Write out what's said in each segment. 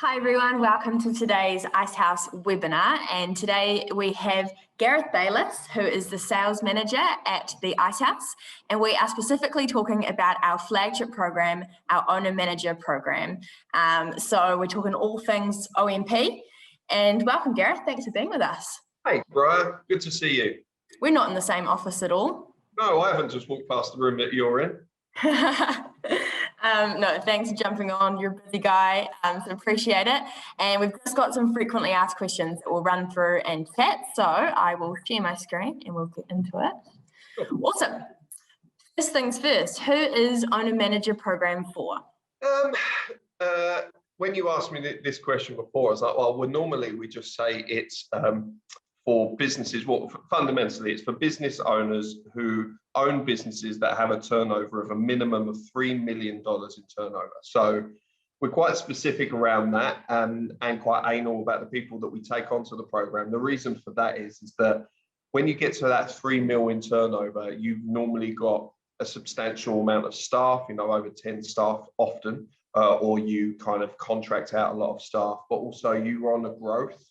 Hi everyone, welcome to today's Icehouse webinar, and today we have Gareth Bayliss, who is the sales manager at the Icehouse, and we are specifically talking about our flagship program, our owner manager program. So we're talking all things OMP, and welcome Gareth, thanks for being with us. Hey Bryar, good to see you. We're not in the same office at all. No, I haven't just walked past the room that you're in. No, thanks for jumping on. You're a busy guy, so appreciate it. And we've just got some frequently asked questions that we'll run through and chat. So I will share my screen and we'll get into it. Sure. Awesome. First things first, who is Owner Manager Program for? When you asked me this question before, I was like, well, normally we just say it's for businesses. Well, fundamentally, it's for business owners who own businesses that have a turnover of a minimum of $3 million in turnover. So we're quite specific around that and quite anal about the people that we take onto the program. The reason for that is that when you get to that 3 million in turnover, you've normally got a substantial amount of staff, over 10 staff often, or you kind of contract out a lot of staff, but also you're on a growth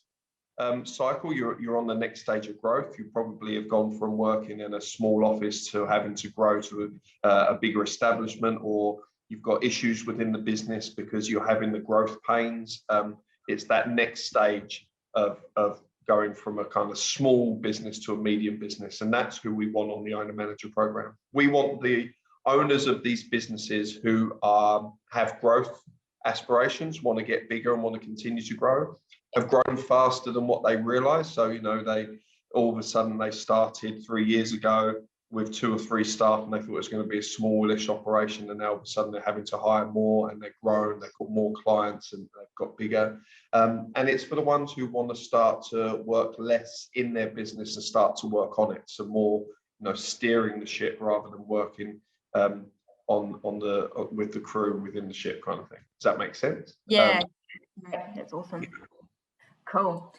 cycle. You're on the next stage of growth. You probably have gone from working in a small office to having to grow to a bigger establishment, or you've got issues within the business because you're having the growth pains. It's that next stage of going from a kind of small business to a medium business, and that's who we want on the owner manager program. We want the owners of these businesses who have growth aspirations, want to get bigger and want to continue to grow, have grown faster than what they realized. So, they all of a sudden they started 3 years ago with 2 or 3 staff and they thought it was going to be a smallish operation, and now all of a sudden they're having to hire more and they've grown, they've got more clients and they've got bigger. And it's for the ones who want to start to work less in their business and start to work on it. So more, steering the ship rather than working with the crew within the ship kind of thing. Does that make sense? Yeah, that's awesome. Cool.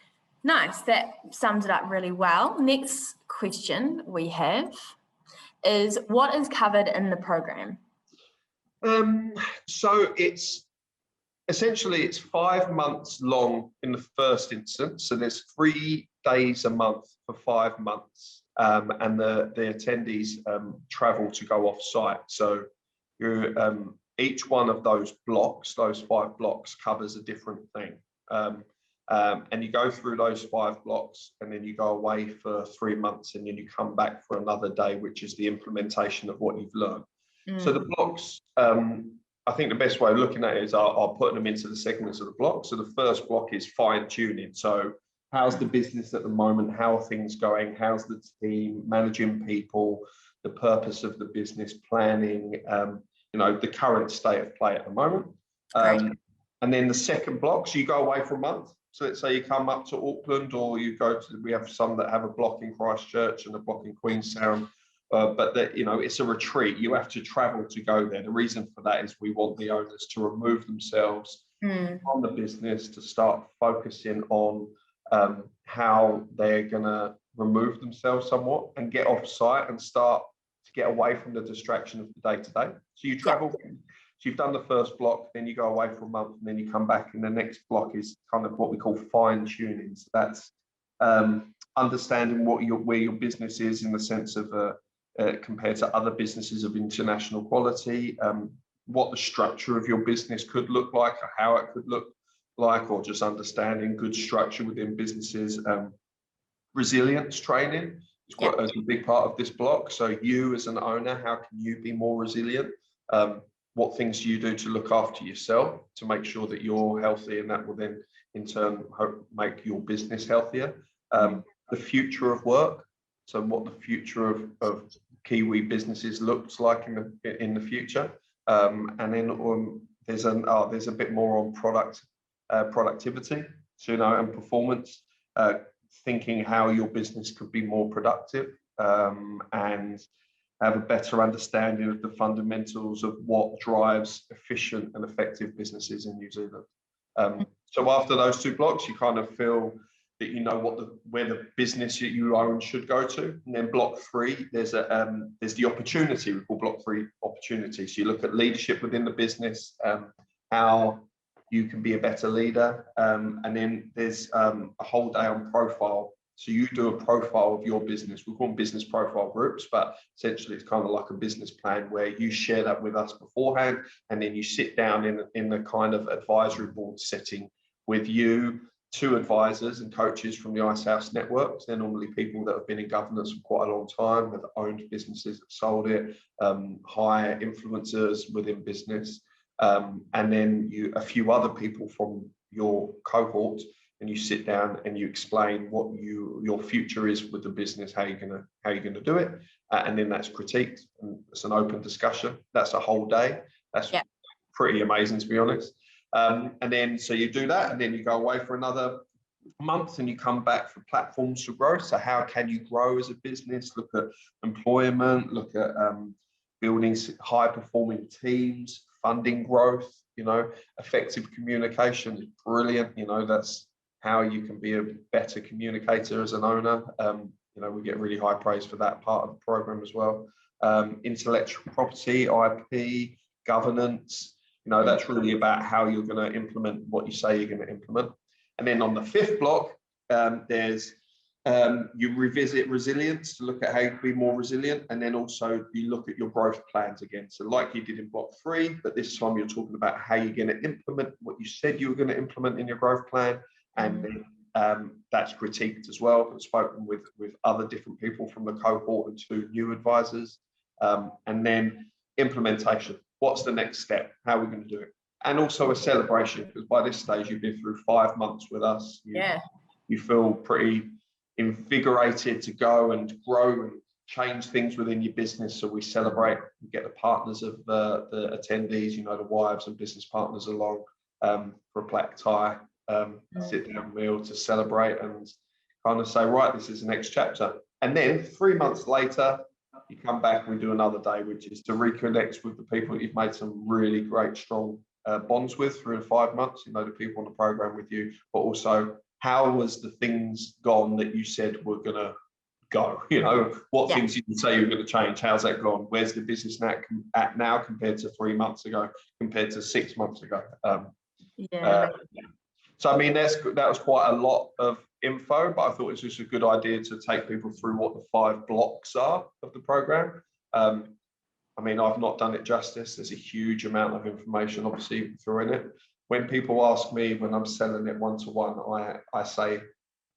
Nice. That sums it up really well. Next question we have is, what is covered in the program? So it's essentially 5 months long in the first instance. So there's 3 days a month for 5 months, and the attendees travel to go off site. So each one of those blocks, those 5 blocks, covers a different thing. And you go through those 5 blocks, and then you go away for 3 months, and then you come back for another day, which is the implementation of what you've learned. So the blocks, I think the best way of looking at it is I'll put them into the segments of the block. So the first block is fine tuning. So how's the business at the moment? How are things going? How's the team, managing people, the purpose of the business, planning, the current state of play at the moment. And then the second block, so you go away for a month. So let's say you come up to Auckland, or you go to, we have some that have a block in Christchurch and a block in Queenstown, but that, it's a retreat. You have to travel to go there. The reason for that is we want the owners to remove themselves from the business, to start focusing on how they're going to remove themselves somewhat and get off site and start to get away from the distraction of the day-to-day. So you travel. So you've done the first block, then you go away for a month, and then you come back, and the next block is kind of what we call fine tuning. So that's understanding where your business is in the sense of compared to other businesses of international quality, what the structure of your business could look like, or how it could look like, or just understanding good structure within businesses. Resilience training is quite a big part of this block. So you as an owner, how can you be more resilient? What things do you do to look after yourself to make sure that you're healthy, and that will then in turn make your business healthier? The future of work, so what the future of Kiwi businesses looks like in the future, and then there's a bit more on productivity, so and performance, thinking how your business could be more productive, and have a better understanding of the fundamentals of what drives efficient and effective businesses in New Zealand. So after those 2 blocks, you kind of feel that you know where the business that you own should go to. And then block 3, there's the opportunity. We call block 3 opportunity. So you look at leadership within the business, how you can be a better leader. And then there's a whole day on profile. So you do a profile of your business. We call them business profile groups, but essentially it's kind of like a business plan where you share that with us beforehand, and then you sit down in the kind of advisory board setting with you, 2 advisors and coaches from the Icehouse networks. They're normally people that have been in governance for quite a long time, that have owned businesses, that sold it, high influencers within business, and then a few other people from your cohort, and you sit down and you explain what your future is with the business, how you're gonna do it, and then that's critiqued, and it's an open discussion. That's a whole day. That's pretty amazing, to be honest. And then so you do that, and then you go away for another month, and you come back for platforms for growth. So how can you grow as a business? Look at employment, look at building high performing teams, funding growth. Effective communication is brilliant. That's how you can be a better communicator as an owner. We get really high praise for that part of the program as well. Intellectual property, IP, governance, that's really about how you're going to implement what you say you're going to implement. And then on the 5th block, there's you revisit resilience to look at how you can be more resilient, and then also you look at your growth plans again. So like you did in block 3, but this time you're talking about how you're going to implement what you said you were going to implement in your growth plan. And then that's critiqued as well. I've spoken with other different people from the cohort and 2 new advisors. And then implementation. What's the next step? How are we going to do it? And also a celebration, because by this stage you've been through 5 months with us. You feel pretty invigorated to go and grow and change things within your business. So we celebrate. We get the partners of the attendees, the wives and business partners along for a black tie. Sit down meal to celebrate and kind of say, right, this is the next chapter. And then 3 months later, you come back and we do another day, which is to reconnect with the people that you've made some really great, strong bonds with through 5 months, the people on the program with you, but also how was the things gone that you said were going to go? What things you can say you're going to change? How's that gone? Where's the business at now compared to 3 months ago, compared to 6 months ago? So, I mean, that was quite a lot of info, but I thought it was just a good idea to take people through what the 5 blocks are of the program. I mean, I've not done it justice. There's a huge amount of information, obviously, through in it. When people ask me when I'm selling it one-to-one, I say,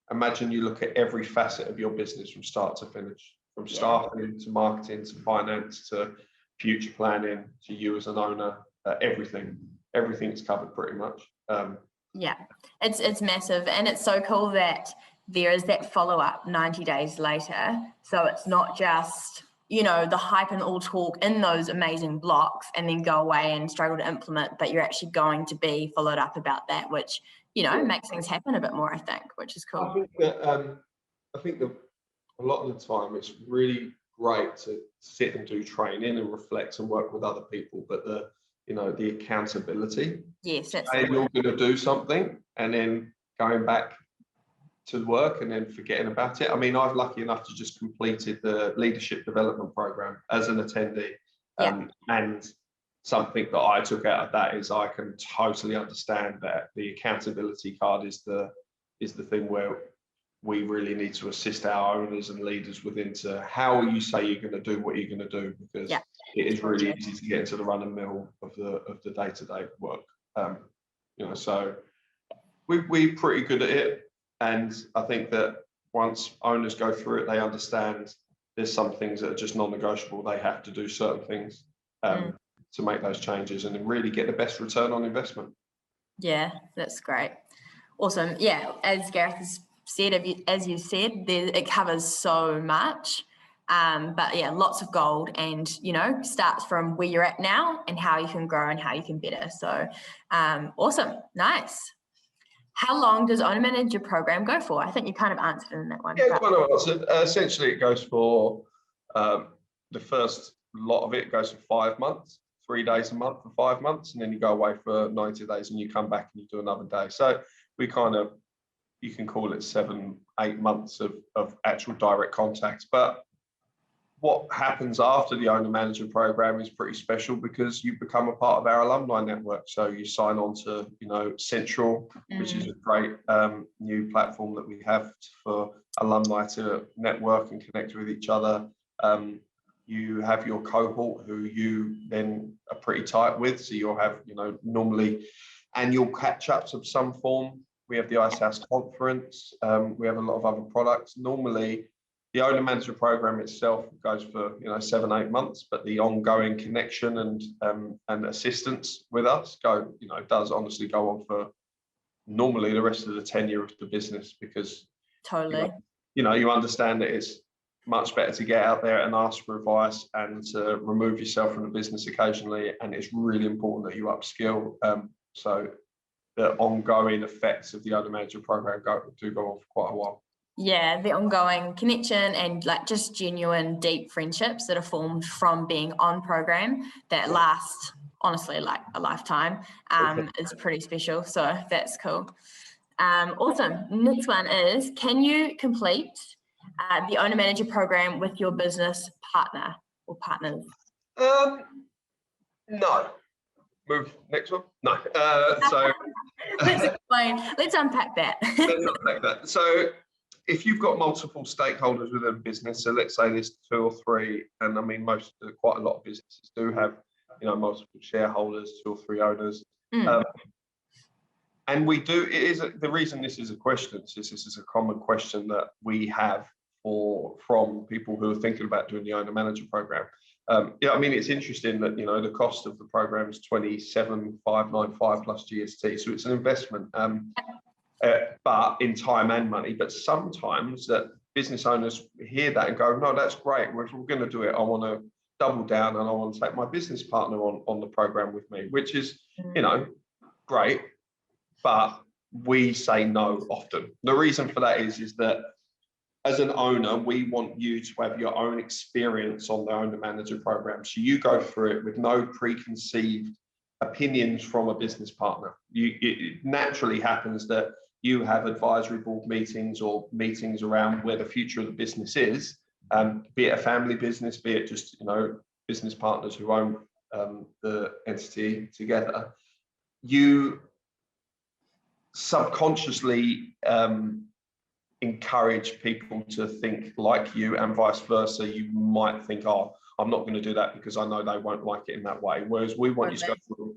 imagine you look at every facet of your business from start to finish, from staffing to marketing to finance to future planning to you as an owner, everything's covered pretty much. It's massive, and it's so cool that there is that follow-up 90 days later. So it's not just the hype and all talk in those amazing blocks and then go away and struggle to implement, but you're actually going to be followed up about that, which makes things happen a bit more, I think, which is cool. I think that a lot of the time it's really great to sit and do training and reflect and work with other people, but the accountability. Yes, that's you're going to do something and then going back to work and then forgetting about it. I mean, I was lucky enough to just completed the leadership development program as an attendee. And something that I took out of that is I can totally understand that the accountability card is the thing where we really need to assist our owners and leaders within to how you say you're going to do what you're going to do, because it is really easy to get into the run and mill of the day-to-day work. So we're pretty good at it, and I think that once owners go through it, they understand there's some things that are just non-negotiable. They have to do certain things to make those changes and then really get the best return on investment. Yeah, that's great. Awesome. Yeah, as Gareth has said, as you said, it covers so much. But yeah, lots of gold, and starts from where you're at now and how you can grow and how you can better. So awesome. Nice. How long does Owner Manager program go for? I think you kind of answered in that one. Yeah, kind of answered. Essentially, it goes for the first lot of it goes for 5 months, 3 days a month for 5 months, and then you go away for 90 days and you come back and you do another day. So we you can call it 7-8 months of actual direct contact. But what happens after the owner manager program is pretty special because you become a part of our alumni network. So you sign on to, Central, which is a great new platform that we have for alumni to network and connect with each other. You have your cohort who you then are pretty tight with. So you'll have, normally annual catch-ups of some form. We have the Icehouse conference. We have a lot of other products. Normally, the owner manager program itself goes for 7-8 months, but the ongoing connection and assistance with us does honestly go on for normally the rest of the tenure of the business, because Totally. You understand that it's much better to get out there and ask for advice and to remove yourself from the business occasionally, and it's really important that you upskill. So the ongoing effects of the owner manager program do go on for quite a while. Yeah, the ongoing connection and just genuine deep friendships that are formed from being on program that last honestly like a lifetime is pretty special. So that's cool. Awesome. Next one is, can you complete the owner manager program with your business partner or partners? No. Move next one. No. Let's explain. Let's unpack that. Let's unpack that. So if you've got multiple stakeholders within a business, so let's say there's 2 or 3, and I mean quite a lot of businesses do have multiple shareholders, 2 or 3 owners. And we do, the reason this is a question, this is a common question that we have from people who are thinking about doing the owner manager program. It's interesting that the cost of the program is 27,595 plus GST, so it's an investment, but in time and money. But sometimes that business owners hear that and go, no, that's great. If we're going to do it, I want to double down and I want to take my business partner on the program with me, which is great. But we say no often. The reason for that is that as an owner, we want you to have your own experience on the owner manager program. So you go through it with no preconceived opinions from a business partner. It naturally happens that you have advisory board meetings or meetings around where the future of the business is, be it a family business, be it just business partners who own the entity together. You subconsciously encourage people to think like you, and vice versa. You might think, oh, I'm not going to do that because I know they won't like it in that way. Whereas we want you to go through,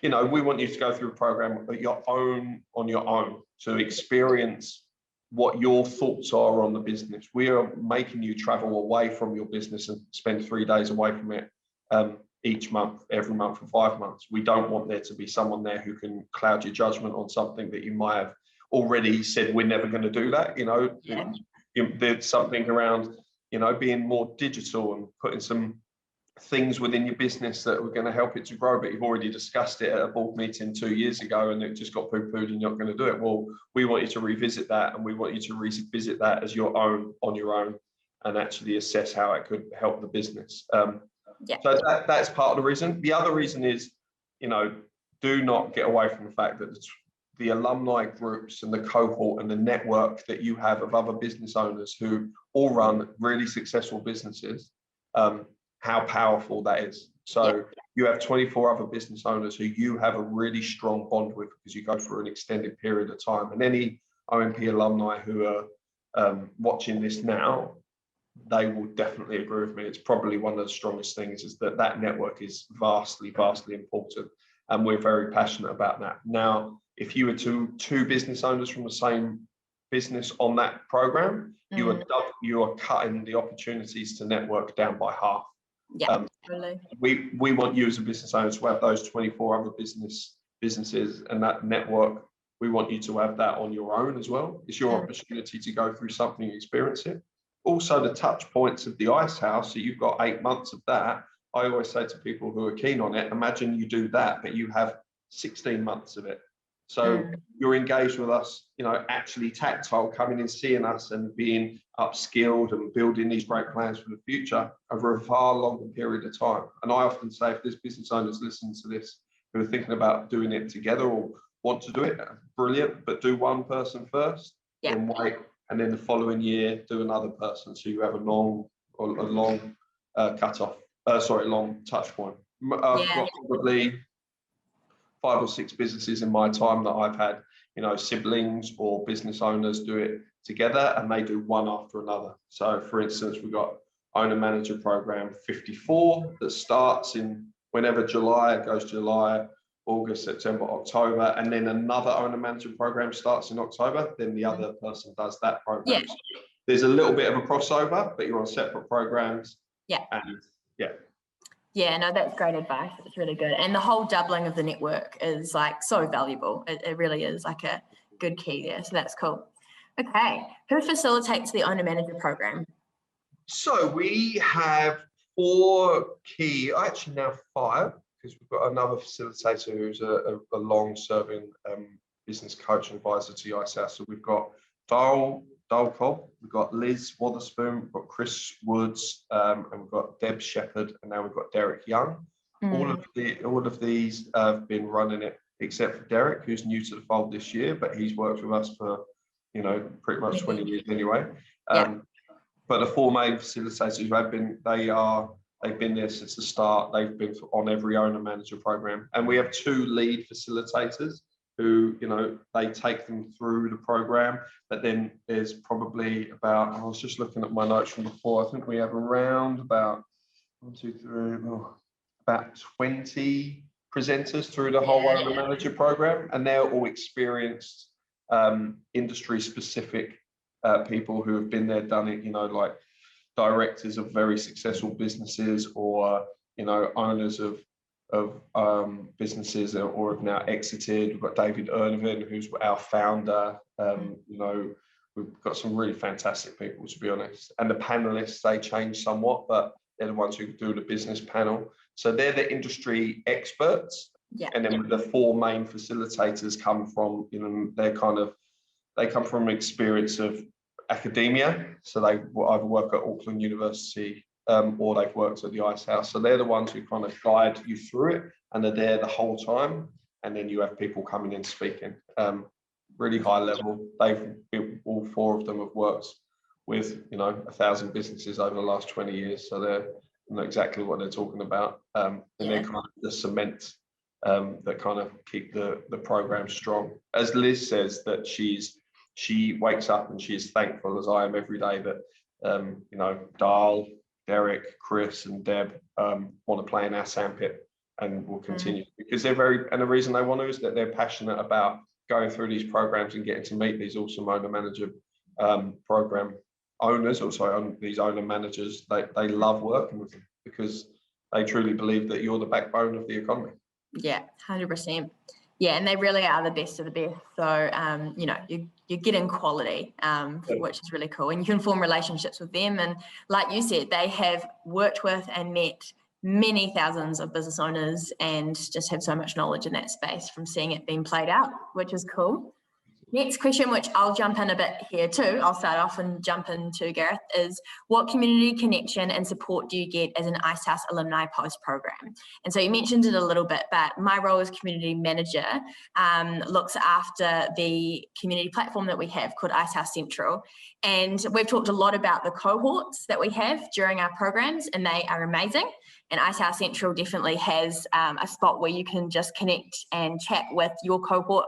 we want you to go through a program on your own to experience what your thoughts are on the business. We are making you travel away from your business and spend 3 days away from it each month, every month for 5 months. We don't want there to be someone there who can cloud your judgment on something that you might have already said, we're never going to do that. There's something around, being more digital and putting some things within your business that are going to help it to grow, but you've already discussed it at a board meeting 2 years ago and it just got poo-pooed and you're not going to do it. Well, we want you to revisit that, and we want you to revisit that as on your own and actually assess how it could help the business. So that's part of the reason. The other reason is, do not get away from the fact that the alumni groups and the cohort and the network that you have of other business owners who all run really successful businesses, how powerful that is. So you have 24 other business owners who you have a really strong bond with because you go through an extended period of time. And any OMP alumni who are watching this now, they will definitely agree with me. It's probably one of the strongest things, is that network is vastly, vastly important. And we're very passionate about that. Now, if you were two business owners from the same business on that program, you are cutting the opportunities to network down by half. Totally. We want you as a business owner to have those 24 other businesses and that network. We want you to have that on your own as well. It's your opportunity to go through something and experience it. Also, the touch points of the Icehouse, so you've got 8 months of that. I always say to people who are keen on it, imagine you do that, but you have 16 months of it. So you're engaged with us, actually tactile, coming and seeing us and being upskilled and building these great plans for the future over a far longer period of time. And I often say, if there's business owners listening to this who are thinking about doing it together or want to do it, brilliant, but do one person first, then wait. And then the following year, do another person. So you have a long long touch point. I've got probably 5 or 6 businesses in my time that I've had, you know, siblings or business owners do it together, and they do one after another. So for instance, we've got owner manager program 54 that starts in whenever July, it goes July, August, September, October, and then another owner manager program starts in October, then the other person does that program. So there's a little bit of a crossover, but you're on separate programs. And yeah, no, that's great advice. It's really good. And the whole doubling of the network is like so valuable. It really is like a good key there. So that's cool. Okay, who facilitates the owner manager program? So we have 4 key, actually now 5, because we've got another facilitator who's a long-serving business coach and advisor to Icehouse. So we've got Dale Cobb, we've got Liz Wotherspoon, we've got Chris Woods, and we've got Deb Shepherd, and now we've got Derek Young. All of these have been running it, except for Derek, who's new to the fold this year, but he's worked with us for, you know, pretty much 20 years anyway. But the 4 main facilitators who have been, they've been there since the start. They've been on every owner manager program, and we have 2 lead facilitators who, you know, they take them through the program. But then there's probably about, I was just looking at my notes from before, I think we have around about 20 presenters through the whole owner manager program, and they're all experienced industry specific people who have been there, done it, you know, like directors of very successful businesses, or, you know, owners of businesses or have now exited. We've got David Ernovan, who's our founder. You know, we've got some really fantastic people, to be honest. And the panelists, they change somewhat, but they're the ones who do the business panel. So they're the industry experts. And then the 4 main facilitators come from, you know, they come from experience of academia. So they either work at Auckland University or they've worked at the Icehouse. So they're the ones who kind of guide you through it, and they're there the whole time. And then you have people coming in speaking, really high level. All 4 of them have worked with, you know, 1,000 businesses over the last 20 years. So they know exactly what they're talking about. And they're kind of the cement that kind of keep the program strong. As Liz says, that she wakes up and she is thankful, as I am every day, that you know, Dale, Derek, Chris and Deb want to play in our sandpit and will continue, because they're and the reason they want to is that they're passionate about going through these programs and getting to meet these awesome owner manager program owners, these owner managers. They love working with them because they truly believe that you're the backbone of the economy. Yeah, 100%. Yeah, and they really are the best of the best. So, you know, you're getting quality, which is really cool. And you can form relationships with them. And like you said, they have worked with and met many thousands of business owners and just have so much knowledge in that space from seeing it being played out, which is cool. Next question, which I'll jump in a bit here too, I'll start off and jump into Gareth, is what community connection and support do you get as an Icehouse alumni post-program? And so you mentioned it a little bit, but my role as community manager looks after the community platform that we have called Icehouse Central. And we've talked a lot about the cohorts that we have during our programs, and they are amazing. And Icehouse Central definitely has a spot where you can just connect and chat with your cohort.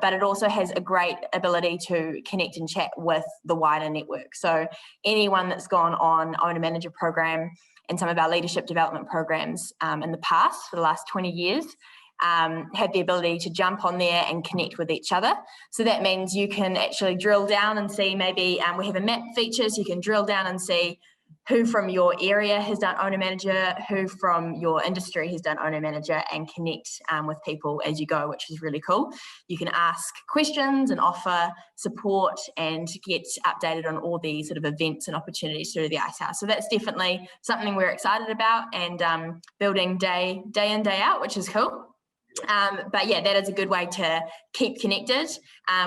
But it also has a great ability to connect and chat with the wider network. So anyone that's gone on owner manager program and some of our leadership development programs in the past, for the last 20 years, had the ability to jump on there and connect with each other. So that means you can actually drill down and see, maybe we have a map feature, so you can drill down and see who from your area has done owner manager, who from your industry has done owner manager, and connect with people as you go, which is really cool. You can ask questions and offer support and get updated on all these sort of events and opportunities through the Icehouse. So that's definitely something we're excited about and building day in, day out, which is cool. But yeah, that is a good way to keep connected.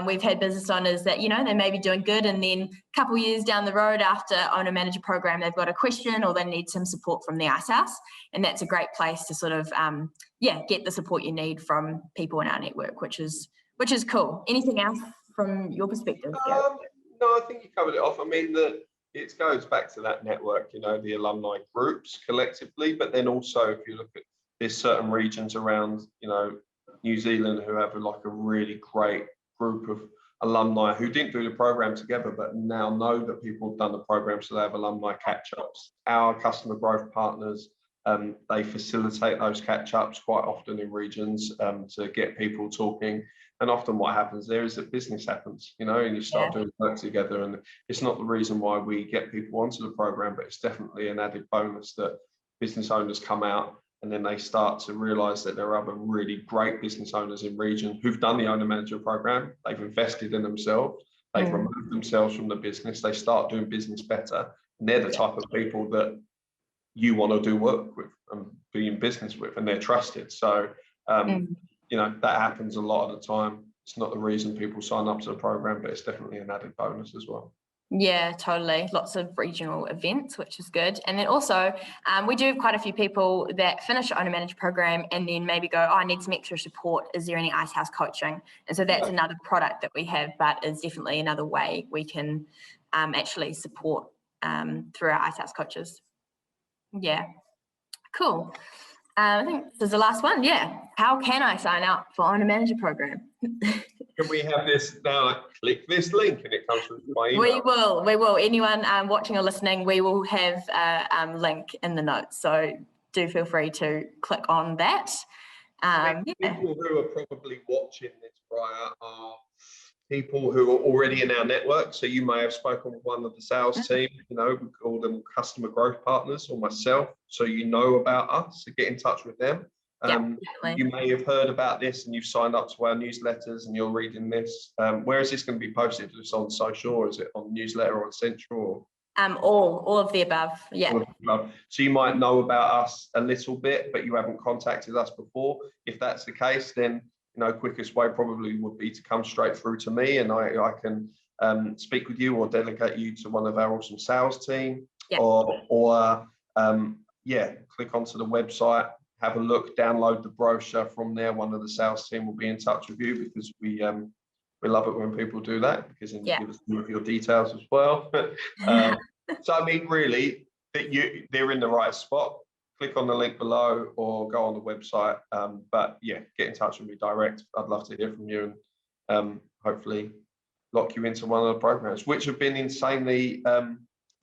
We've had business owners that, you know, they may be doing good, and then a couple of years down the road after owner manager program, they've got a question or they need some support from the Icehouse. And that's a great place to sort of, get the support you need from people in our network, which is cool. Anything else from your perspective, Gareth? No, I think you covered it off. I mean, it goes back to that network, you know, the alumni groups collectively, but then also if you look at, there's certain regions around, you know, New Zealand who have like a really great group of alumni who didn't do the program together, but now know that people have done the program, so they have alumni catch-ups. Our customer growth partners, they facilitate those catch-ups quite often in regions to get people talking. And often what happens there is that business happens, you know, and you start doing work together. And it's not the reason why we get people onto the program, but it's definitely an added bonus that business owners come out and then they start to realize that there are other really great business owners in region who've done the owner manager program. They've invested in themselves. They've removed themselves from the business. They start doing business better. And they're the type of people that you want to do work with and be in business with, and they're trusted. So, you know, that happens a lot of the time. It's not the reason people sign up to the program, but it's definitely an added bonus as well. Yeah, totally. Lots of regional events, which is good. And then also, we do have quite a few people that finish the owner manager program and then maybe go, oh, I need some extra support. Is there any Icehouse coaching? And so that's another product that we have, but is definitely another way we can actually support through our Icehouse coaches. Yeah, cool. I think this is the last one. Yeah. How can I sign up for owner manager program? Can we have this now? Click this link and it comes through my email. We will. Anyone watching or listening, we will have a link in the notes. So do feel free to click on that. People who are probably watching this, Bryar, are people who are already in our network. So you may have spoken with one of the sales team, you know, we call them customer growth partners, or myself. So you know about us, so get in touch with them. You may have heard about this and you've signed up to our newsletters and you're reading this. Where is this going to be posted? Is it on social, or is it on newsletter or central? All of the above. Yeah. All of the above. So you might know about us a little bit, but you haven't contacted us before. If that's the case, then you know, quickest way probably would be to come straight through to me, and I can speak with you or delegate you to one of our awesome sales team, or click onto the website, have a look, download the brochure from there. One of the sales team will be in touch with you, because we love it when people do that, because then you give us some of your details as well. So I mean, really, they're in the right spot. Click on the link below or go on the website. But yeah, get in touch with me direct. I'd love to hear from you and hopefully lock you into one of the programs, which have been insanely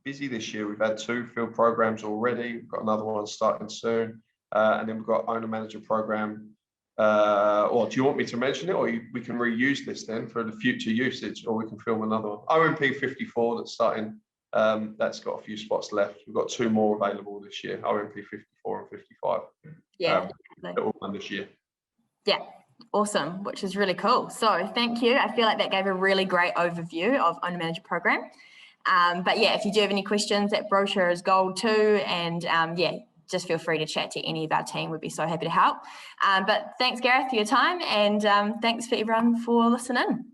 busy this year. We've had 2 field programs already. We've got another one starting soon. And then we've got owner manager program. Or do you want me to mention it, or we can reuse this then for the future usage, or we can film another one? OMP 54 that's starting. That's got a few spots left. We've got 2 more available this year, OMP 54 and 55. Yeah, that will run this year. Yeah, awesome, which is really cool. So thank you. I feel like that gave a really great overview of owner manager program. But yeah, if you do have any questions, that brochure is gold too. And just feel free to chat to any of our team. We'd be so happy to help. But thanks, Gareth, for your time, and thanks for everyone for listening.